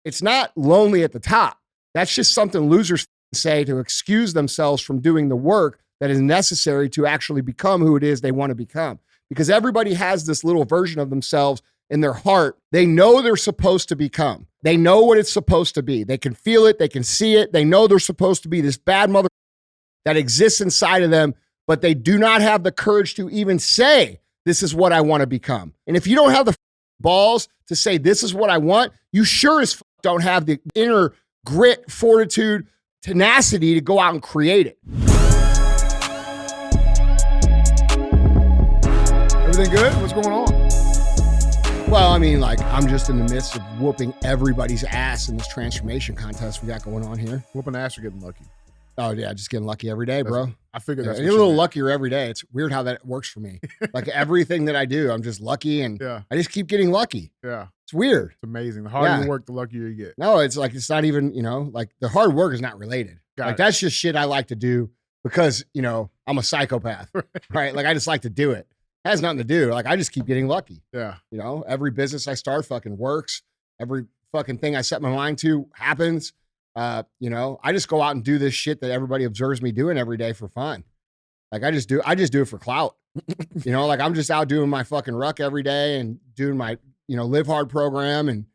It's not lonely at the top. That's just something losers say to excuse themselves from doing the work that is necessary to actually become who it is they want to become. Because everybody has this little version of themselves in their heart. They know they're supposed to become. They know what it's supposed to be. They can feel it. They can see it. They know they're supposed to be this bad mother that exists inside of them, but they do not have the courage to even say, this is what I want to become. And if you don't have the balls to say, this is what I want, you sure as don't have the inner grit, fortitude, tenacity to go out and create it. Everything good? What's going on? Well, I mean, like, I'm just in the midst of whooping everybody's ass in this transformation contest we got going on here. Whooping ass or getting lucky? Oh, yeah, just getting lucky every day, bro. I figured that's a little luckier every day. It's weird how that works for me. Like, everything that I do, I'm just lucky, and I just keep getting lucky. Yeah. It's weird. It's amazing. The harder you work, the luckier you get. No, it's like, it's not even, like, the hard work is not related. That's just shit I like to do because, I'm a psychopath, right? Like, I just like to do it. It has nothing to do. Like, I just keep getting lucky. Yeah. Every business I start fucking works. Every fucking thing I set my mind to happens. I just go out and do this shit that everybody observes me doing every day for fun. Like, I just do it for clout. Like, I'm just out doing my fucking ruck every day and doing my, live hard program and,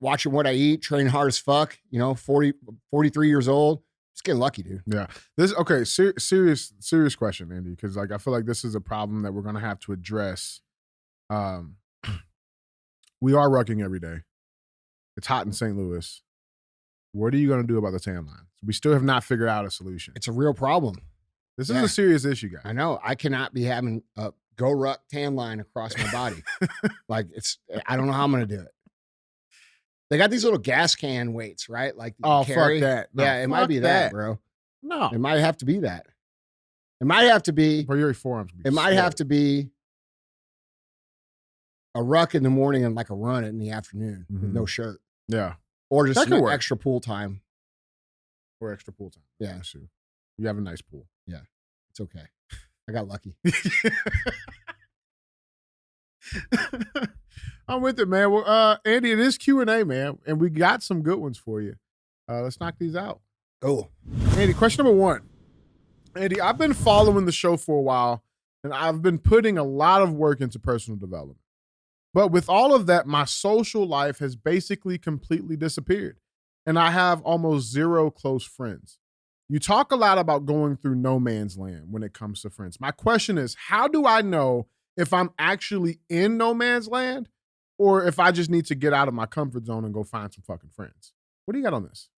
watching what I eat, train hard as fuck, 43 years old. Just getting lucky, dude. Yeah. Serious question, Andy, because like I feel like this is a problem that we're gonna have to address. We are rucking every day. It's hot in St. Louis. What are you gonna do about the tan line? We still have not figured out a solution. It's a real problem. This is a serious issue, guys. I know. I cannot be having a go ruck tan line across my body. I don't know how I'm gonna do it. They got these little gas can weights, right? Like, fuck that. No, yeah, it might be that, bro. No. It might have to be that. It might have to be. Bro, your forearms. It might have to be a ruck in the morning and like a run in the afternoon with no shirt. Yeah. Or just some extra pool time. Or extra pool time. Yeah. Sure. You have a nice pool. Yeah. It's okay. I got lucky. I'm with it, man. Well, Andy, it is Q&A, man, and we got some good ones for you. Let's knock these out. Oh, Andy, question number 1. Andy, I've been following the show for a while, and I've been putting a lot of work into personal development. But with all of that, my social life has basically completely disappeared, and I have almost zero close friends. You talk a lot about going through no man's land when it comes to friends. My question is, how do I know if I'm actually in no man's land or if I just need to get out of my comfort zone and go find some fucking friends? What do you got on this?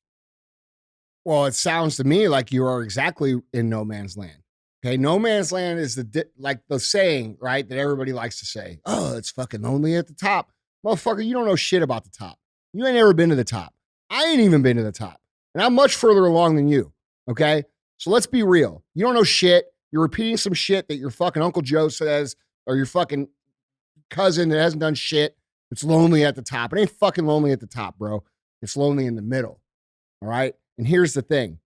Well, it sounds to me like you are exactly in no man's land. Okay, no man's land is like the saying, right, that everybody likes to say. Oh, it's fucking lonely at the top. Motherfucker, you don't know shit about the top. You ain't ever been to the top. I ain't even been to the top. And I'm much further along than you, okay? So let's be real. You don't know shit. You're repeating some shit that your fucking Uncle Joe says or your fucking cousin that hasn't done shit. It's lonely at the top. It ain't fucking lonely at the top, bro. It's lonely in the middle, all right? And here's the thing.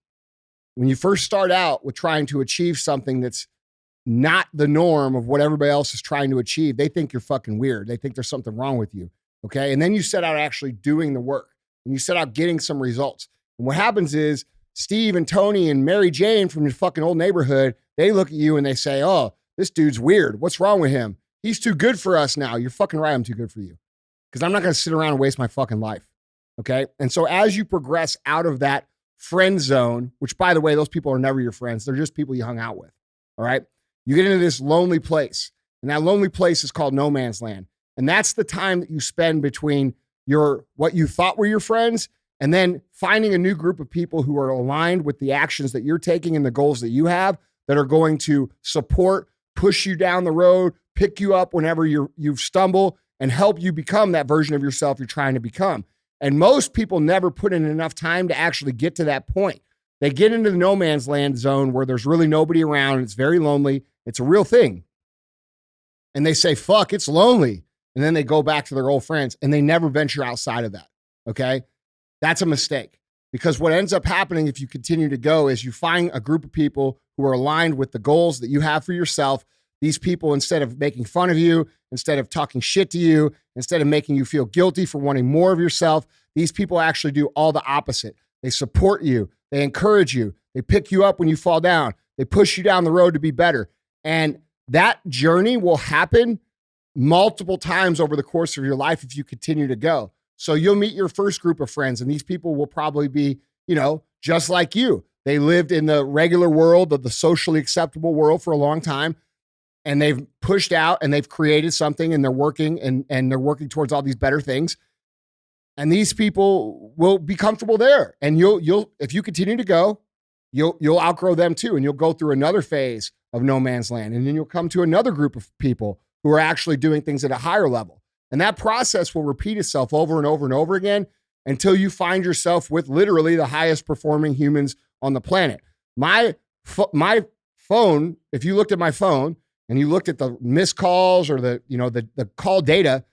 When you first start out with trying to achieve something that's not the norm of what everybody else is trying to achieve, they think you're fucking weird. They think there's something wrong with you, okay? And then you set out actually doing the work, and you set out getting some results. And what happens is Steve and Tony and Mary Jane from your fucking old neighborhood, they look at you and they say, oh, this dude's weird. What's wrong with him? He's too good for us now. You're fucking right. I'm too good for you. Because I'm not going to sit around and waste my fucking life. Okay. And so as you progress out of that friend zone, which by the way, those people are never your friends. They're just people you hung out with. All right. You get into this lonely place, and that lonely place is called no man's land. And that's the time that you spend between what you thought were your friends and then finding a new group of people who are aligned with the actions that you're taking and the goals that you have that are going to support, push you down the road, pick you up whenever you stumble, and help you become that version of yourself you're trying to become. And most people never put in enough time to actually get to that point. They get into the no man's land zone where there's really nobody around. It's very lonely. It's a real thing. And they say, fuck, it's lonely. And then they go back to their old friends and they never venture outside of that. Okay. That's a mistake, because what ends up happening if you continue to go is you find a group of people who are aligned with the goals that you have for yourself these people, instead of making fun of you, instead of talking shit to you, instead of making you feel guilty for wanting more of yourself, these people actually do all the opposite. They support you. They encourage you. They pick you up when you fall down. They push you down the road to be better. And that journey will happen multiple times over the course of your life if you continue to go. So you'll meet your first group of friends, and these people will probably be, just like you. They lived in the regular world, of the socially acceptable world, for a long time, and they've pushed out and they've created something, and they're working and they're working towards all these better things. And these people will be comfortable there. And you'll if you continue to go, you'll outgrow them too, and you'll go through another phase of no man's land, and then you'll come to another group of people who are actually doing things at a higher level. And that process will repeat itself over and over and over again until you find yourself with literally the highest performing humans on the planet. My phone, if you looked at my phone and you looked at the missed calls or the call data,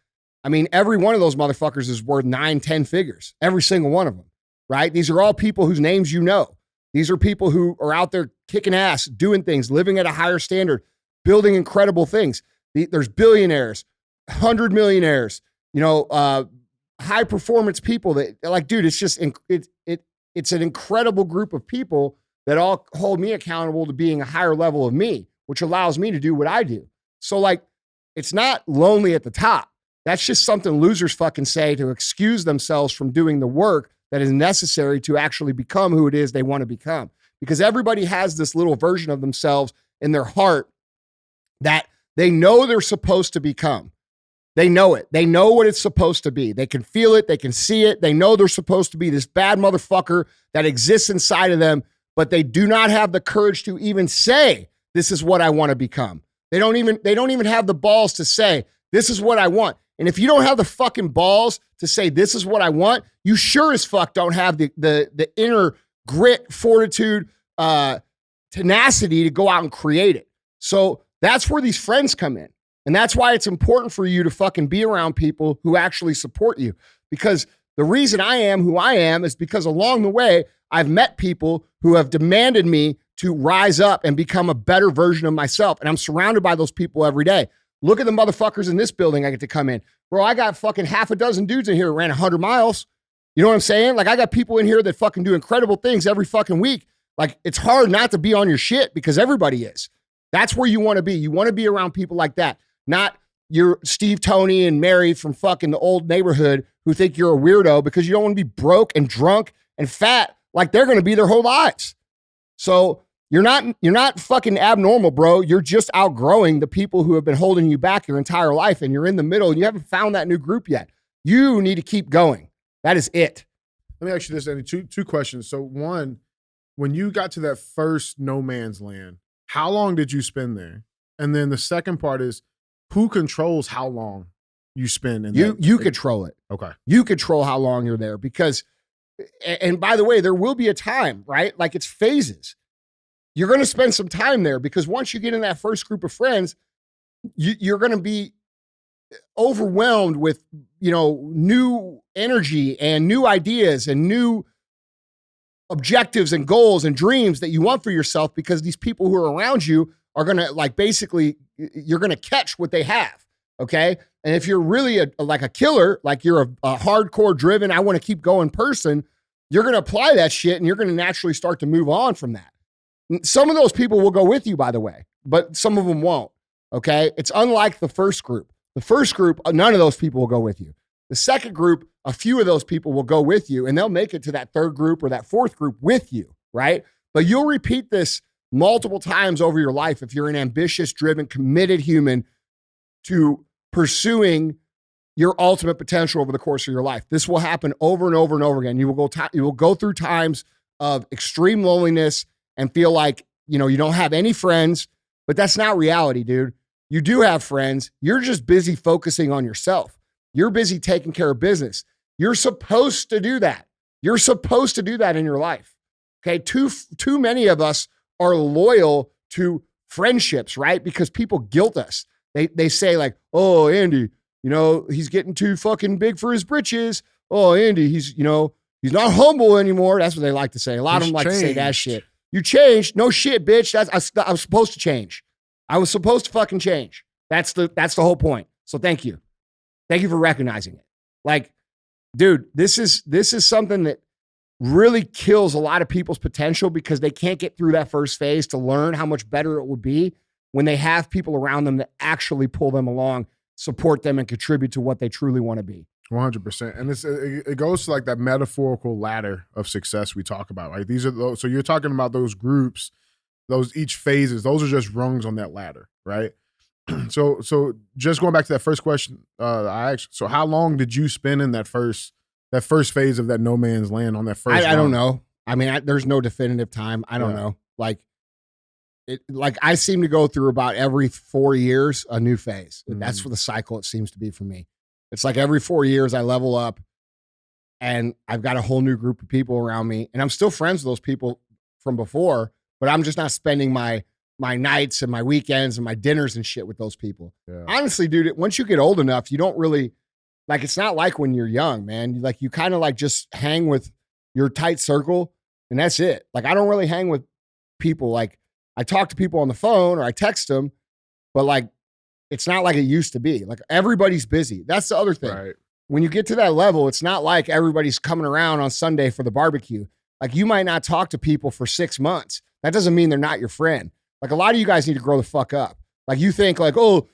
I mean, every one of those motherfuckers is worth 9-10 figures, every single one of them, right? These are all people whose names you know. These are people who are out there kicking ass, doing things, living at a higher standard, building incredible things. There's billionaires, 100 millionaires, high performance people that, like, dude, it's just, it's an incredible group of people that all hold me accountable to being a higher level of me, which allows me to do what I do. So, like, it's not lonely at the top. That's just something losers fucking say to excuse themselves from doing the work that is necessary to actually become who it is they want to become. Because everybody has this little version of themselves in their heart that they know they're supposed to become. They know it. They know what it's supposed to be. They can feel it. They can see it. They know they're supposed to be this bad motherfucker that exists inside of them, but they do not have the courage to even say, this is what I want to become. They don't even have the balls to say, this is what I want. And if you don't have the fucking balls to say, this is what I want, you sure as fuck don't have the inner grit, fortitude, tenacity to go out and create it. So that's where these friends come in. And that's why it's important for you to fucking be around people who actually support you. Because the reason I am who I am is because along the way, I've met people who have demanded me to rise up and become a better version of myself. And I'm surrounded by those people every day. Look at the motherfuckers in this building I get to come in. Bro, I got fucking half a dozen dudes in here who ran 100 miles. You know what I'm saying? Like, I got people in here that fucking do incredible things every fucking week. Like, it's hard not to be on your shit because everybody is. That's where you want to be. You want to be around people like that. Not your Steve, Tony, and Mary from fucking the old neighborhood who think you're a weirdo because you don't want to be broke and drunk and fat like they're going to be their whole lives. So you're not fucking abnormal, bro. You're just outgrowing the people who have been holding you back your entire life, and you're in the middle and you haven't found that new group yet. You need to keep going. That is it. Let me ask you this, Andy. Two questions. So one, when you got to that first no man's land, how long did you spend there? And then the second part is, who controls how long you spend in that? You control it. Okay. You control how long you're there because, and by the way, there will be a time, right? Like, it's phases. You're going to spend some time there because once you get in that first group of friends, you're going to be overwhelmed with, new energy and new ideas and new objectives and goals and dreams that you want for yourself, because these people who are around you are going to, like, basically, you're going to catch what they have. Okay. And if you're really a killer, like you're a hardcore driven, I want to keep going person, you're going to apply that shit and you're going to naturally start to move on from that. Some of those people will go with you, by the way, but some of them won't. Okay. It's unlike the first group. The first group, none of those people will go with you. The second group, a few of those people will go with you and they'll make it to that third group or that fourth group with you. Right. But you'll repeat this multiple times over your life if you're an ambitious, driven, committed human to pursuing your ultimate potential over the course of your life. This will happen over and over and over again. You will go through times of extreme loneliness and feel like, you don't have any friends, but that's not reality, dude. You do have friends. You're just busy focusing on yourself. You're busy taking care of business. You're supposed to do that. You're supposed to do that in your life. Okay. Too many of us are loyal to friendships, right? Because people guilt us. They say, like, oh, Andy, he's getting too fucking big for his britches. Oh, Andy, he's not humble anymore. That's what they like to say. A lot of them like to say that shit. You changed. No shit, bitch. I was supposed to change. I was supposed to fucking change. That's the whole point. So thank you. Thank you for recognizing it. Like, dude, this is something that really kills a lot of people's potential because they can't get through that first phase to learn how much better it would be when they have people around them that actually pull them along, support them, and contribute to what they truly want to be. 100%. And it goes to like that metaphorical ladder of success we talk about, right? These are those, so you're talking about those groups, those each phases, those are just rungs on that ladder, right? So just going back to that first question, so how long did you spend in that first phase of that no man's land on that first? I don't know. I mean, there's no definitive time. I don't know. Like I seem to go through about every 4 years a new phase. That's what the cycle it seems to be for me. It's like every 4 years I level up, and I've got a whole new group of people around me, and I'm still friends with those people from before, but I'm just not spending my nights and my weekends and my dinners and shit with those people. Yeah. Honestly, dude, once you get old enough, you don't really like, it's not like when you're young, man. Like you kind of like just hang with your tight circle and that's it. Like I don't really hang with people. Like I talk to people on the phone or I text them, but like, it's not like it used to be. Like everybody's busy. That's the other thing. Right. When you get to that level, it's not like everybody's coming around on Sunday for the barbecue. Like you might not talk to people for 6 months. That doesn't mean they're not your friend. Like a lot of you guys need to grow the fuck up. Like you think like, oh,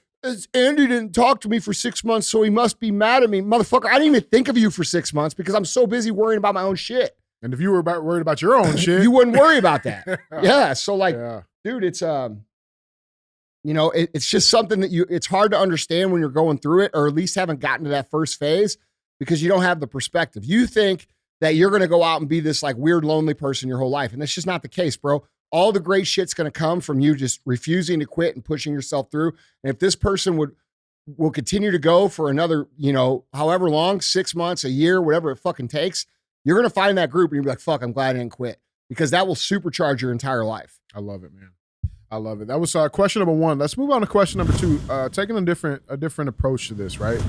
Andy didn't talk to me for 6 months, so he must be mad at me. Motherfucker, I didn't even think of you for 6 months because I'm so busy worrying about my own shit. And if you were worried about your own shit, you wouldn't worry about that. Yeah. So like, dude, it's, you know, it's just something that it's hard to understand when you're going through it, or at least haven't gotten to that first phase because you don't have the perspective. You think that you're going to go out and be this like weird, lonely person your whole life. And that's just not the case, bro. All the great shit's going to come from you just refusing to quit and pushing yourself through. And if this person will continue to go for another, you know, however long, 6 months, a year, whatever it fucking takes, you're going to find that group and you'll be like, fuck, I'm glad I didn't quit, because that will supercharge your entire life. I love it, man. I love it. That was question number one. Let's move on to question number two. Taking a different approach to this, right?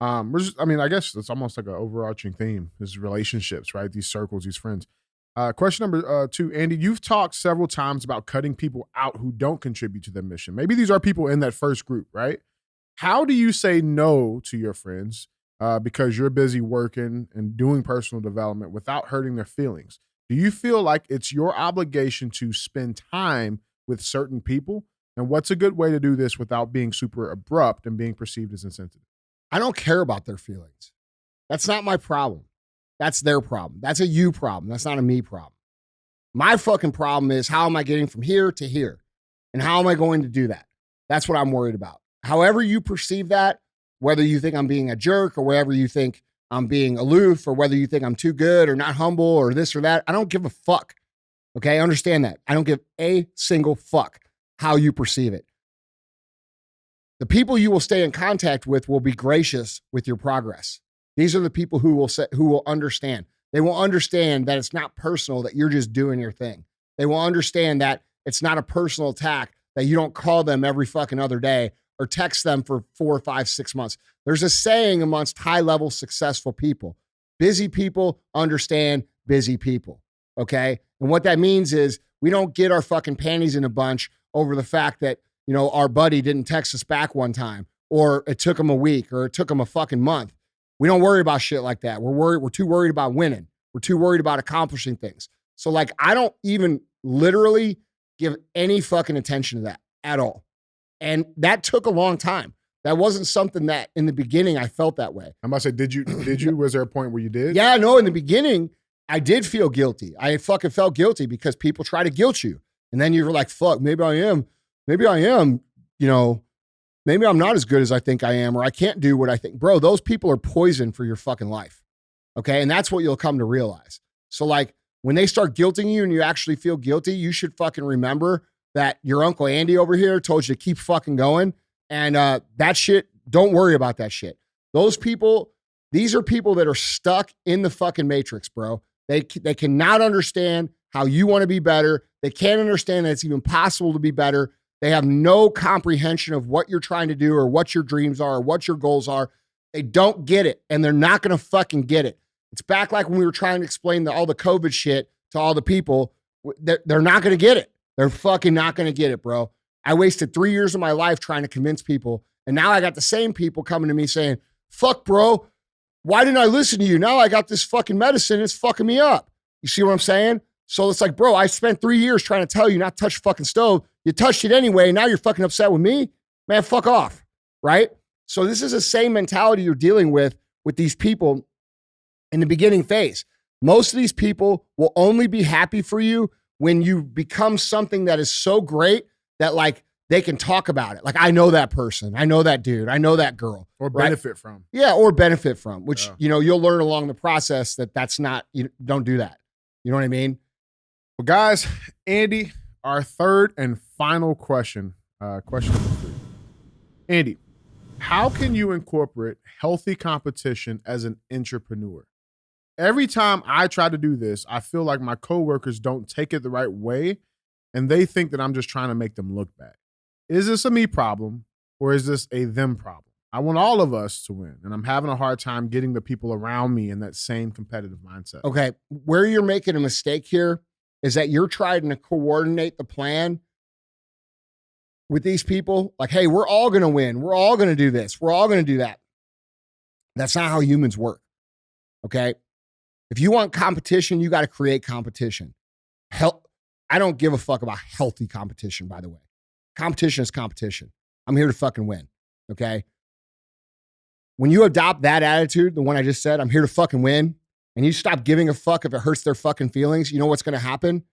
I guess it's almost like an overarching theme is relationships, right? These circles, these friends. Question number two, Andy, you've talked several times about cutting people out who don't contribute to the mission. Maybe these are people in that first group, right? How do you say no to your friends because you're busy working and doing personal development without hurting their feelings? Do you feel like it's your obligation to spend time with certain people? And what's a good way to do this without being super abrupt and being perceived as insensitive? I don't care about their feelings. That's not my problem. That's their problem. That's a you problem. That's not a me problem. My fucking problem is, how am I getting from here to here? And how am I going to do that? That's what I'm worried about. However you perceive that, whether you think I'm being a jerk or whether you think I'm being aloof or whether you think I'm too good or not humble or this or that, I don't give a fuck. Okay, understand that. I don't give a single fuck how you perceive it. The people you will stay in contact with will be gracious with your progress. These are the people who will understand. They will understand that it's not personal, that you're just doing your thing. They will understand that it's not a personal attack, that you don't call them every fucking other day or text them for 4, 5, 6 months. There's a saying amongst high-level successful people: busy people understand busy people, okay? And what that means is we don't get our fucking panties in a bunch over the fact that, you know, our buddy didn't text us back one time, or it took him a week, or it took him a fucking month. We don't worry about shit like that. We're too worried about winning. We're too worried about accomplishing things. So like, I don't even literally give any fucking attention to that at all. And that took a long time. That wasn't something that in the beginning I felt that way. I must say, did you, was there a point where you did? Yeah, no, in the beginning I did feel guilty. I fucking felt guilty because people try to guilt you. And then you're like, fuck, maybe I am, you know, maybe I'm not as good as I think I am, or I can't do what I think. Bro, those people are poison for your fucking life. Okay. And that's what you'll come to realize. So like, when they start guilting you and you actually feel guilty, you should fucking remember that your Uncle Andy over here told you to keep fucking going. And that shit, don't worry about that shit. Those people, these are people that are stuck in the fucking matrix, bro. They cannot understand how you want to be better. They can't understand that it's even possible to be better. They have no comprehension of what you're trying to do or what your dreams are or what your goals are. They don't get it, and they're not going to fucking get it. It's back like when we were trying to explain all the COVID shit to all the people. They're not going to get it. They're fucking not going to get it, bro. I wasted 3 years of my life trying to convince people. And now I got the same people coming to me saying, fuck, bro, why didn't I listen to you? Now I got this fucking medicine. It's fucking me up. You see what I'm saying? So it's like, bro, I spent 3 years trying to tell you not to touch the fucking stove. You touched it anyway. Now you're fucking upset with me? Man, fuck off. Right? So this is the same mentality you're dealing with these people in the beginning phase. Most of these people will only be happy for you when you become something that is so great that like they can talk about it. Like, I know that person. I know that dude. I know that girl. Or benefit from. Yeah, or benefit from, which, you'll learn along the process that's not, don't do that. You know what I mean? Well, guys, Andy, our third and final question, question number 3. Andy, how can you incorporate healthy competition as an entrepreneur? Every time I try to do this, I feel like my coworkers don't take it the right way, and they think that I'm just trying to make them look bad. Is this a me problem, or is this a them problem? I want all of us to win, and I'm having a hard time getting the people around me in that same competitive mindset. Okay, where you're making a mistake here is that you're trying to coordinate the plan with these people. Like, hey, we're all going to win. We're all going to do this. We're all going to do that. That's not how humans work. Okay. If you want competition, you got to create competition. I don't give a fuck about healthy competition, by the way. Competition is competition. I'm here to fucking win. Okay. When you adopt that attitude, the one I just said, I'm here to fucking win, and you stop giving a fuck if it hurts their fucking feelings, you know what's going to happen?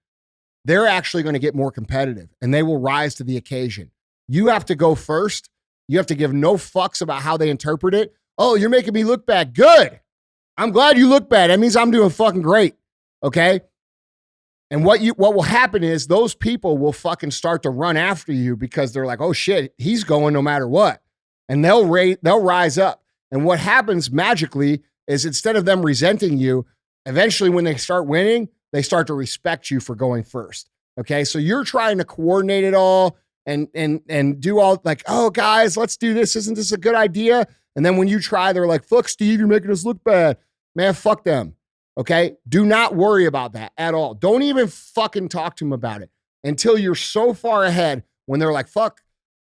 They're actually going to get more competitive, and they will rise to the occasion. You have to go first. You have to give no fucks about how they interpret it. Oh, you're making me look bad. Good. I'm glad you look bad. That means I'm doing fucking great. Okay. And what will happen is those people will fucking start to run after you because they're like, oh shit, he's going no matter what. And they'll rise up. And what happens magically is instead of them resenting you, eventually when they start winning, they start to respect you for going first. Okay. So you're trying to coordinate it all and do all like, oh guys, let's do this. Isn't this a good idea? And then when you try, they're like, fuck Steve, you're making us look bad. Man, fuck them. Okay. Do not worry about that at all. Don't even fucking talk to them about it until you're so far ahead when they're like, fuck,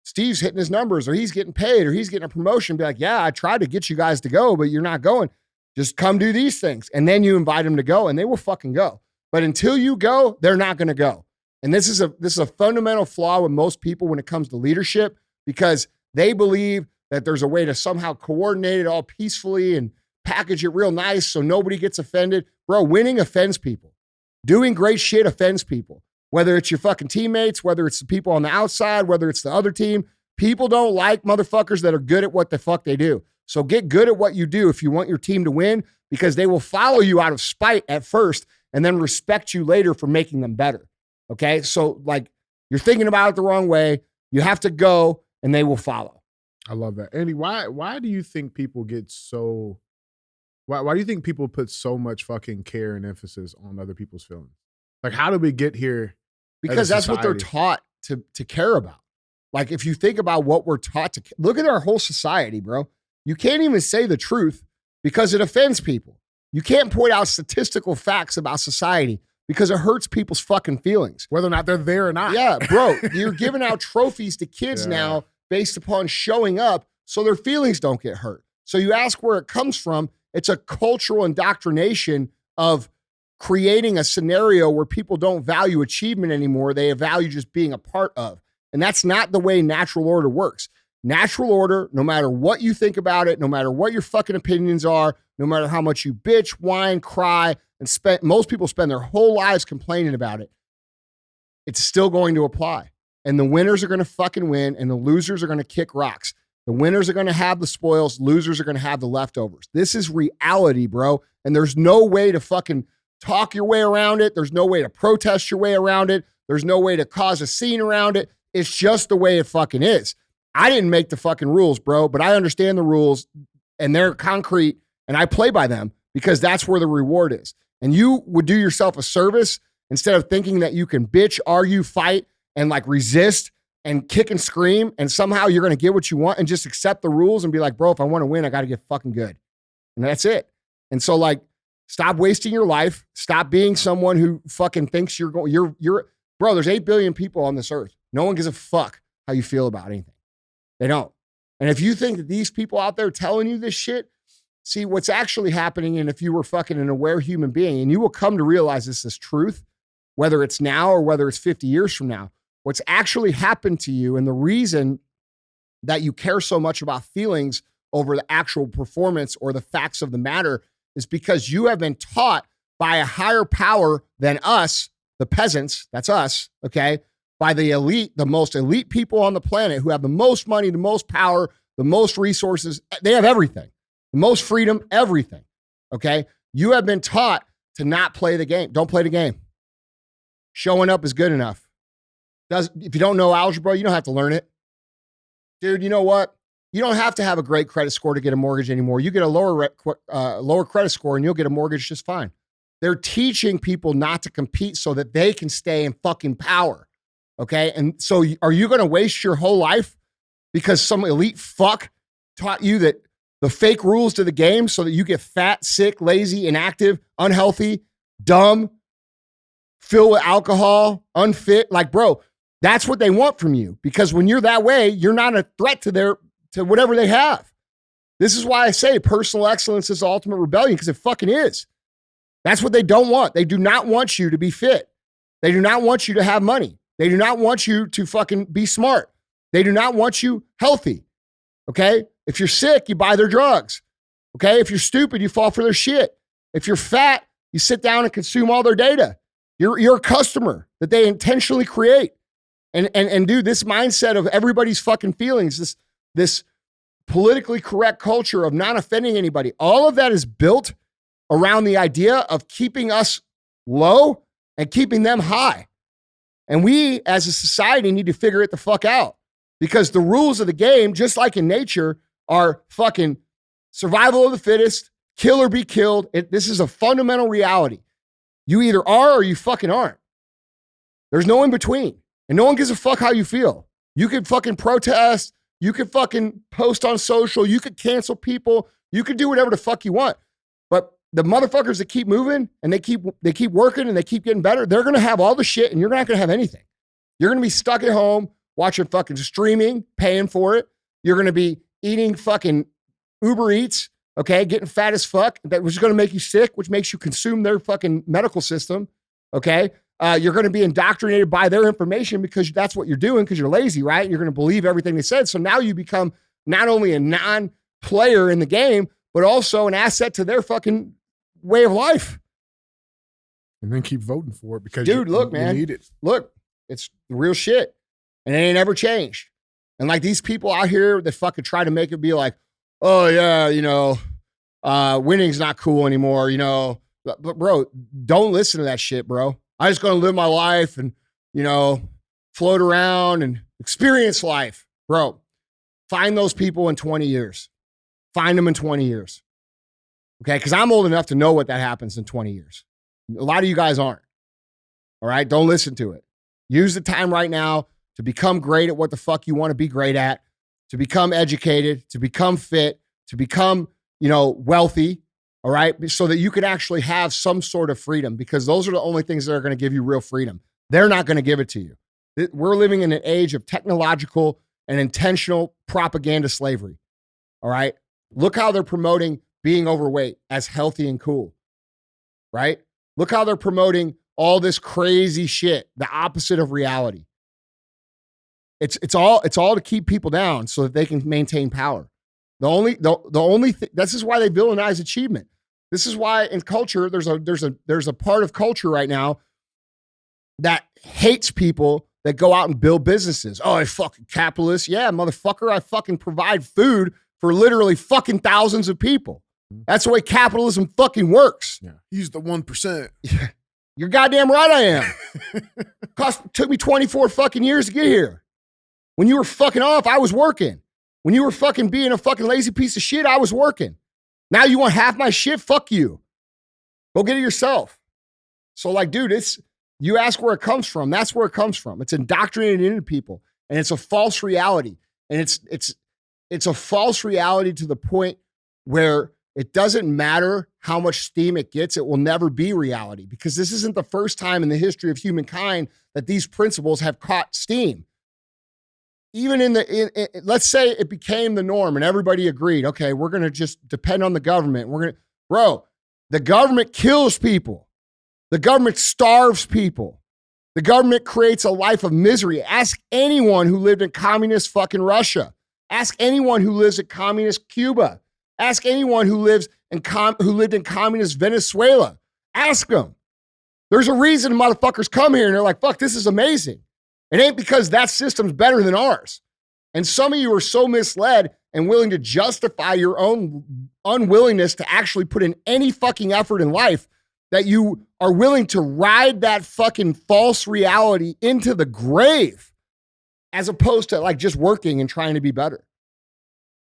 Steve's hitting his numbers, or he's getting paid, or he's getting a promotion. Be like, yeah, I tried to get you guys to go, but you're not going. Just come do these things. And then you invite them to go, and they will fucking go. But until you go, they're not going to go. And this is a fundamental flaw with most people when it comes to leadership, because they believe that there's a way to somehow coordinate it all peacefully and package it real nice so nobody gets offended. Bro, winning offends people. Doing great shit offends people. Whether it's your fucking teammates, whether it's the people on the outside, whether it's the other team, people don't like motherfuckers that are good at what the fuck they do. So get good at what you do if you want your team to win, because they will follow you out of spite at first and then respect you later for making them better. Okay? So like, you're thinking about it the wrong way. You have to go and they will follow. I love that. Andy, why do you think people get so, why do you think people put so much fucking care and emphasis on other people's feelings? Like, how did we get here? Because that's what they're taught to care about. Like, if you think about what we're taught to, look at our whole society, bro. You can't even say the truth because it offends people. You can't point out statistical facts about society because it hurts people's fucking feelings. Whether or not they're there or not. Yeah, bro. You're giving out trophies to kids now based upon showing up so their feelings don't get hurt. So you ask where it comes from. It's a cultural indoctrination of creating a scenario where people don't value achievement anymore. They value just being a part of. And that's not the way natural order works. Natural order, no matter what you think about it, no matter what your fucking opinions are, no matter how much you bitch, whine, cry, and most people spend their whole lives complaining about it, it's still going to apply. And the winners are going to fucking win, and the losers are going to kick rocks. The winners are going to have the spoils. Losers are going to have the leftovers. This is reality, bro. And there's no way to fucking talk your way around it. There's no way to protest your way around it. There's no way to cause a scene around it. It's just the way it fucking is. I didn't make the fucking rules, bro, but I understand the rules, and they're concrete, and I play by them because that's where the reward is. And you would do yourself a service instead of thinking that you can bitch, argue, fight, and like resist and kick and scream, and somehow you're going to get what you want, and just accept the rules and be like, bro, if I want to win, I got to get fucking good. And that's it. And so like, stop wasting your life. Stop being someone who fucking thinks bro, there's 8 billion people on this earth. No one gives a fuck how you feel about anything. They don't. And if you think that these people out there telling you this shit, see what's actually happening. And if you were fucking an aware human being, and you will come to realize this is truth, whether it's now or whether it's 50 years from now, what's actually happened to you and the reason that you care so much about feelings over the actual performance or the facts of the matter is because you have been taught by a higher power than us, the peasants, that's us, okay, by the elite, the most elite people on the planet who have the most money, the most power, the most resources. They have everything, the most freedom, everything, okay? You have been taught to not play the game. Don't play the game. Showing up is good enough. If you don't know algebra, you don't have to learn it. Dude, you know what? You don't have to have a great credit score to get a mortgage anymore. You get a lower credit score and you'll get a mortgage just fine. They're teaching people not to compete so that they can stay in fucking power. Okay. And so are you going to waste your whole life because some elite fuck taught you that the fake rules to the game so that you get fat, sick, lazy, inactive, unhealthy, dumb, filled with alcohol, unfit? Like, bro, that's what they want from you, because when you're that way, you're not a threat to whatever they have. This is why I say personal excellence is the ultimate rebellion, because it fucking is. That's what they don't want. They do not want you to be fit. They do not want you to have money. They do not want you to fucking be smart. They do not want you healthy. Okay? If you're sick, you buy their drugs. Okay? If you're stupid, you fall for their shit. If you're fat, you sit down and consume all their data. You're a customer that they intentionally create. And dude, this mindset of everybody's fucking feelings, this politically correct culture of not offending anybody, all of that is built around the idea of keeping us low and keeping them high. And we as a society need to figure it the fuck out, because the rules of the game, just like in nature, are fucking survival of the fittest, kill or be killed. This is a fundamental reality. You either are or you fucking aren't. There's no in between. And no one gives a fuck how you feel. You could fucking protest. You could fucking post on social. You could cancel people. You could do whatever the fuck you want. But the motherfuckers that keep moving and they keep working and they keep getting better, they're going to have all the shit and you're not going to have anything. You're going to be stuck at home watching fucking streaming, paying for it. You're going to be eating fucking Uber Eats, okay, getting fat as fuck, that was going to make you sick, which makes you consume their fucking medical system, okay? You're going to be indoctrinated by their information because that's what you're doing because you're lazy, right? You're going to believe everything they said. So now you become not only a non-player in the game, but also an asset to their fucking way of life. And then keep voting for it because dude, look, man, you need it. Look, it's the real shit. And it ain't ever changed. And like these people out here that fucking try to make it be like, oh yeah, you know, winning's not cool anymore, you know. But bro, don't listen to that shit, bro. I'm just going to live my life and, you know, float around and experience life. Bro, find those people in 20 years. Find them in 20 years. Okay? Because I'm old enough to know what that happens in 20 years. A lot of you guys aren't. All right? Don't listen to it. Use the time right now to become great at what the fuck you want to be great at, to become educated, to become fit, to become, you know, wealthy. All right. So that you could actually have some sort of freedom, because those are the only things that are going to give you real freedom. They're not going to give it to you. We're living in an age of technological and intentional propaganda slavery. All right. Look how they're promoting being overweight as healthy and cool. Right. Look how they're promoting all this crazy shit, the opposite of reality. It's all to keep people down so that they can maintain power. The only thing, this is why they villainize achievement. This is why in culture, there's a part of culture right now that hates people that go out and build businesses. Oh, I fucking capitalist. Yeah, motherfucker, I fucking provide food for literally fucking thousands of people. That's the way capitalism fucking works. Yeah. He's the 1%. You're goddamn right I am. Took me 24 fucking years to get here. When you were fucking off, I was working. When you were fucking being a fucking lazy piece of shit, I was working. Now you want half my shit? Fuck you. Go get it yourself. So like, dude, you ask where it comes from. That's where it comes from. It's indoctrinated into people, and it's a false reality. And it's a false reality to the point where it doesn't matter how much steam it gets. It will never be reality, because this isn't the first time in the history of humankind that these principles have caught steam. even let's say it became the norm and everybody agreed, okay, we're going to just depend on the government. Bro, the government kills people. The government starves people. The government creates a life of misery. Ask anyone who lived in communist fucking Russia. Ask anyone who lives in communist Cuba. Ask anyone who lived in communist Venezuela. Ask them. There's a reason motherfuckers come here and they're like, fuck, this is amazing. It ain't because that system's better than ours. And some of you are so misled and willing to justify your own unwillingness to actually put in any fucking effort in life that you are willing to ride that fucking false reality into the grave as opposed to like just working and trying to be better.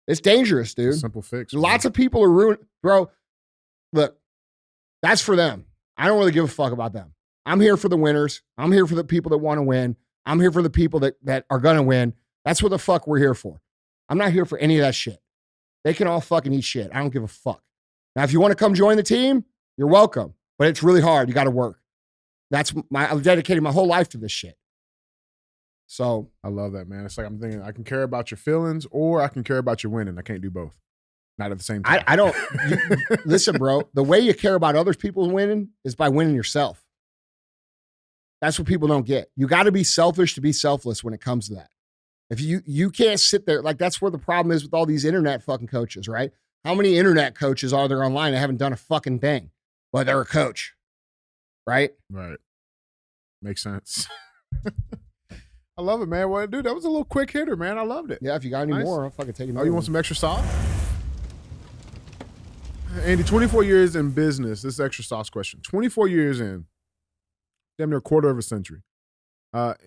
It's dangerous, dude. Simple fix. Lots of people are ruined. Bro, look, that's for them. I don't really give a fuck about them. I'm here for the winners. I'm here for the people that want to win. I'm here for the people that are going to win. That's what the fuck we're here for. I'm not here for any of that shit. They can all fucking eat shit. I don't give a fuck. Now, if you want to come join the team, you're welcome. But it's really hard. You got to work. I've dedicated my whole life to this shit. So I love that, man. It's like I'm thinking I can care about your feelings or I can care about your winning. I can't do both. Not at the same time. I don't. Listen, bro. The way you care about other people winning is by winning yourself. That's what people don't get. You got to be selfish to be selfless when it comes to that. If you can't sit there, like that's where the problem is with all these internet fucking coaches, right? How many internet coaches are there online that haven't done a fucking thing, but they're a coach, right? Right. Makes sense. I love it, man. Well, dude, that was a little quick hitter, man. I loved it. Yeah, if you got any more, I'll fucking take it. Oh, you want some extra sauce? Andy, 24 years in business. This is extra sauce question. 24 years in, damn near a quarter of a century.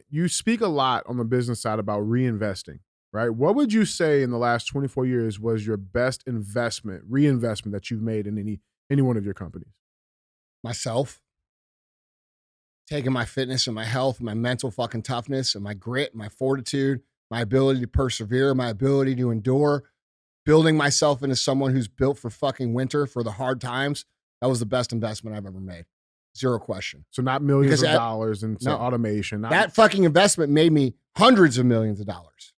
You speak a lot on the business side about reinvesting, right? What would you say in the last 24 years was your best reinvestment that you've made in any one of your companies? Myself. Taking my fitness and my health, my mental fucking toughness and my grit, my fortitude, my ability to persevere, my ability to endure, building myself into someone who's built for fucking winter, for the hard times. That was the best investment I've ever made. Zero question. So not millions of dollars into automation. That fucking investment made me hundreds of millions of dollars.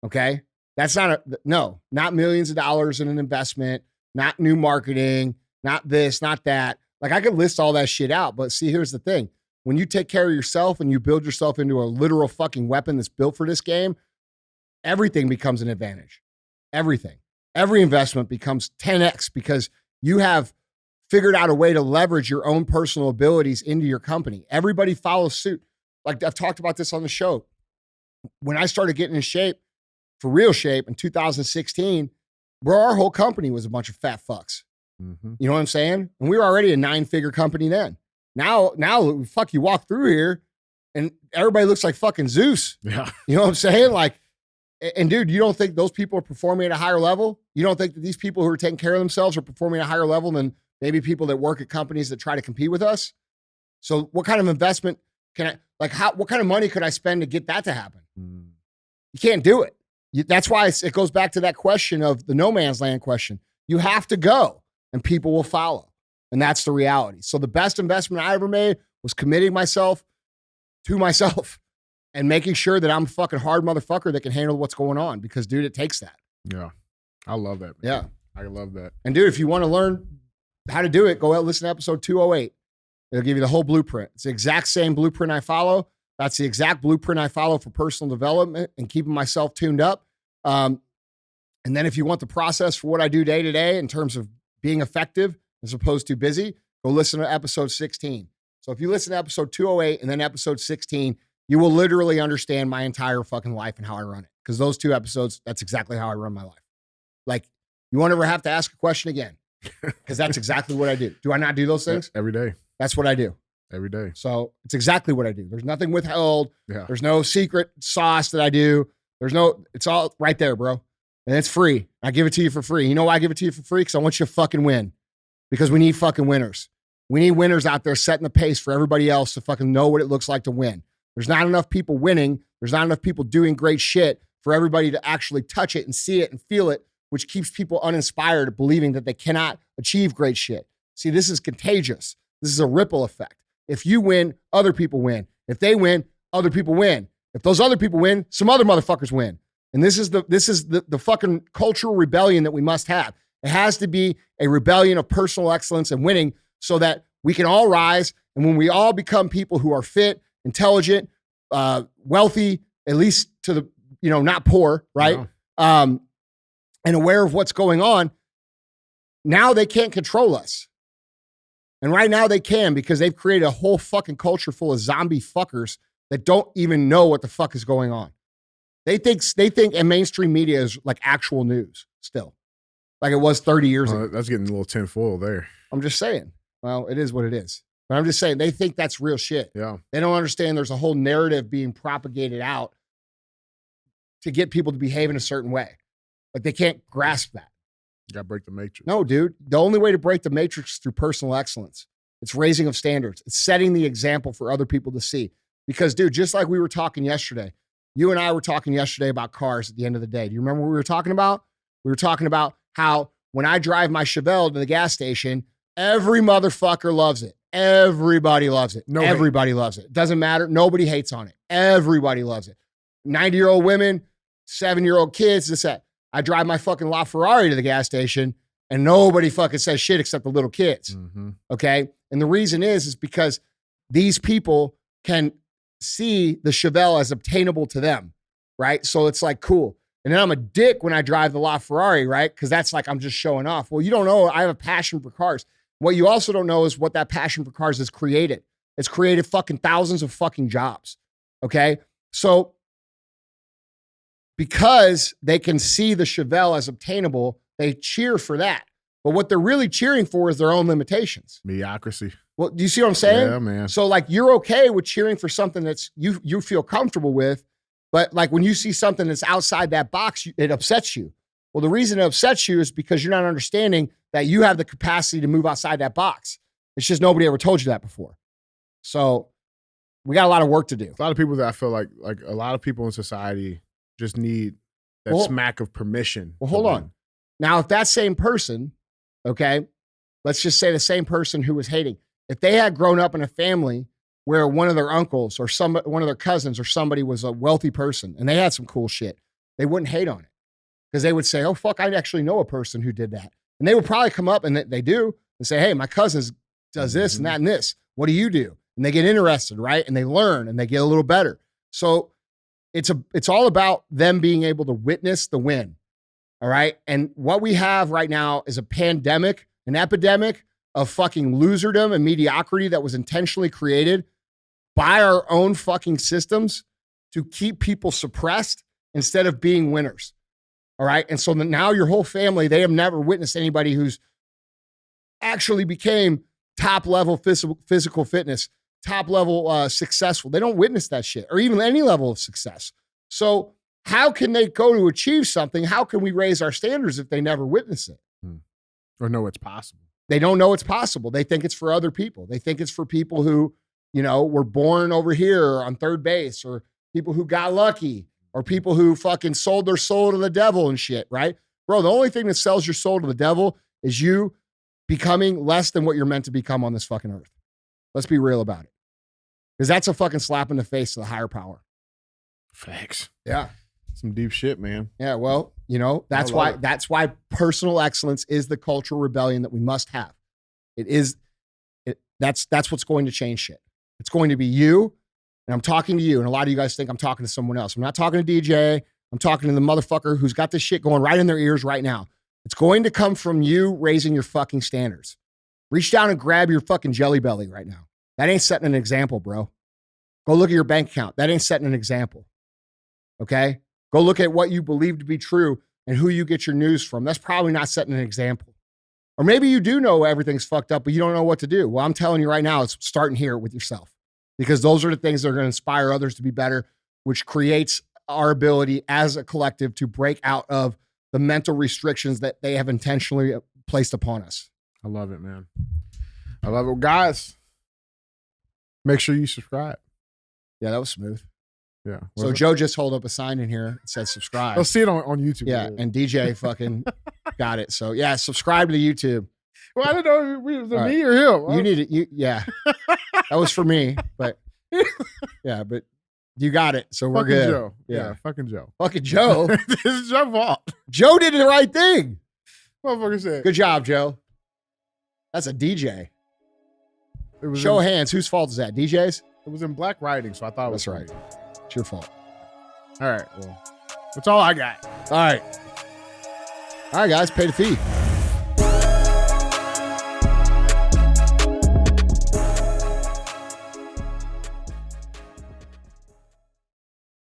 Okay? That's not millions of dollars in an investment, not new marketing, not this, not that. Like I could list all that shit out, but see, here's the thing. When you take care of yourself and you build yourself into a literal fucking weapon that's built for this game, everything becomes an advantage. Everything. Every investment becomes 10x because you have figured out a way to leverage your own personal abilities into your company. Everybody follows suit. Like I've talked about this on the show. When I started getting in shape, for real shape in 2016, bro, our whole company was a bunch of fat fucks. Mm-hmm. You know what I'm saying? And we were already a 9-figure company then. Now, fuck, you walk through here and everybody looks like fucking Zeus. Yeah. You know what I'm saying? Like, and dude, you don't think those people are performing at a higher level? You don't think that these people who are taking care of themselves are performing at a higher level than maybe people that work at companies that try to compete with us? So what kind of investment what kind of money could I spend to get that to happen? You can't do it. That's why it goes back to that question of the no man's land question. You have to go and people will follow. And that's the reality. So the best investment I ever made was committing myself to myself and making sure that I'm a fucking hard motherfucker that can handle what's going on because, dude, it takes that. Yeah. I love that, man. Yeah. I love that. And, dude, if you want to learn how to do it, go out and listen to episode 208. It'll give you the whole blueprint. It's the exact same blueprint I follow. That's the exact blueprint I follow for personal development and keeping myself tuned up. And then if you want the process for what I do day to day in terms of being effective as opposed to busy, go listen to episode 16. So if you listen to episode 208 and then episode 16, you will literally understand my entire fucking life and how I run it. Because those two episodes, that's exactly how I run my life. Like, you won't ever have to ask a question again. Because that's exactly what I do. Do I not do those things? Every day. That's what I do. Every day. So it's exactly what I do. There's nothing withheld. Yeah. There's no secret sauce that I do. It's all right there, bro. And it's free. I give it to you for free. You know why I give it to you for free? Because I want you to fucking win. Because we need fucking winners. We need winners out there setting the pace for everybody else to fucking know what it looks like to win. There's not enough people winning. There's not enough people doing great shit for everybody to actually touch it and see it and feel it, which keeps people uninspired, believing that they cannot achieve great shit. See, this is contagious. This is a ripple effect. If you win, other people win. If they win, other people win. If those other people win, some other motherfuckers win. And this is the fucking cultural rebellion that we must have. It has to be a rebellion of personal excellence and winning so that we can all rise. And when we all become people who are fit, intelligent, wealthy, at least to the, not poor, right? No. And aware of what's going on, now they can't control us. And right now they can, because they've created a whole fucking culture full of zombie fuckers that don't even know what the fuck is going on. They think and mainstream media is like actual news still, like it was 30 years ago. That's getting a little tinfoil there. I'm just saying. Well, it is what it is. But I'm just saying they think that's real shit. Yeah. They don't understand there's a whole narrative being propagated out to get people to behave in a certain way. Like they can't grasp that. You got to break the matrix. No, dude. The only way to break the matrix is through personal excellence. It's raising of standards. It's setting the example for other people to see. Because, dude, just like we were talking yesterday, you and I were talking yesterday about cars at the end of the day. Do you remember what we were talking about? We were talking about how when I drive my Chevelle to the gas station, every motherfucker loves it. Everybody loves it. Everybody loves it. Doesn't matter. Nobody hates on it. Everybody loves it. 90-year-old women, 7-year-old kids, this, that. I drive my fucking LaFerrari to the gas station and nobody fucking says shit except the little kids. Mm-hmm. Okay. And the reason is because these people can see the Chevelle as obtainable to them. Right. So it's like, cool. And then I'm a dick when I drive the LaFerrari, right? Because that's like, I'm just showing off. Well, you don't know. I have a passion for cars. What you also don't know is what that passion for cars has created. It's created fucking thousands of fucking jobs. Okay. So because they can see the Chevelle as obtainable, they cheer for that. But what they're really cheering for is their own limitations. Mediocrity. Well, do you see what I'm saying? Yeah, man. So like you're okay with cheering for something that's you feel comfortable with, but like when you see something that's outside that box, it upsets you. Well, the reason it upsets you is because you're not understanding that you have the capacity to move outside that box. It's just nobody ever told you that before. So we got a lot of work to do. A lot of people that I feel like a lot of people in society just need that smack of permission. Well, hold on. Now, if that same person, okay, let's just say the same person who was hating, if they had grown up in a family where one of their uncles or one of their cousins or somebody was a wealthy person and they had some cool shit, they wouldn't hate on it because they would say, oh, fuck, I actually know a person who did that. And they would probably come up, and they do, and say, hey, my cousin does this and that and this. What do you do? And they get interested, right? And they learn and they get a little better. So it's all about them being able to witness the win. All right. And what we have right now is a pandemic, an epidemic of fucking loserdom and mediocrity that was intentionally created by our own fucking systems to keep people suppressed instead of being winners. All right. And so now your whole family, they have never witnessed anybody who's actually became top level physical fitness, top level successful. They don't witness that shit or even any level of success. So how can they go to achieve something? How can we raise our standards if they never witness it? Or know it's possible? They don't know it's possible. They think it's for other people. They think it's for people who, were born over here on third base, or people who got lucky, or people who fucking sold their soul to the devil and shit, right? Bro, the only thing that sells your soul to the devil is you becoming less than what you're meant to become on this fucking earth. Let's be real about it. Because that's a fucking slap in the face to the higher power. Facts. Yeah. Some deep shit, man. Yeah, well, that's why personal excellence is the cultural rebellion that we must have. That's what's going to change shit. It's going to be you, and I'm talking to you, and a lot of you guys think I'm talking to someone else. I'm not talking to DJ. I'm talking to the motherfucker who's got this shit going right in their ears right now. It's going to come from you raising your fucking standards. Reach down and grab your fucking jelly belly right now. That ain't setting an example, bro. Go look at your bank account. That ain't setting an example. Okay? Go look at what you believe to be true and who you get your news from. That's probably not setting an example. Or maybe you do know everything's fucked up, but you don't know what to do. Well, I'm telling you right now, it's starting here with yourself, because those are the things that are going to inspire others to be better, which creates our ability as a collective to break out of the mental restrictions that they have intentionally placed upon us. I love it, man. I love it. Guys, make sure you subscribe. Yeah, that was smooth. Yeah. So Joe just hold up a sign in here that says subscribe. I'll see it on YouTube. Yeah, and DJ fucking got it. So yeah, subscribe to YouTube. Well, I didn't know if it was me or him. You need it. Yeah. That was for me, but yeah, but You got it. So we're Fucking good. Joe. Yeah. Fucking Joe. Fucking Joe. This is your fault. Joe did the right thing. Motherfucker said. Good job, Joe. That's a DJ. It was Show of hands. Whose fault is that? DJ's? It was in black writing, so I thought it was That's right. me. It's your fault. All right. Well, that's all I got. All right. All right, guys. Pay the fee.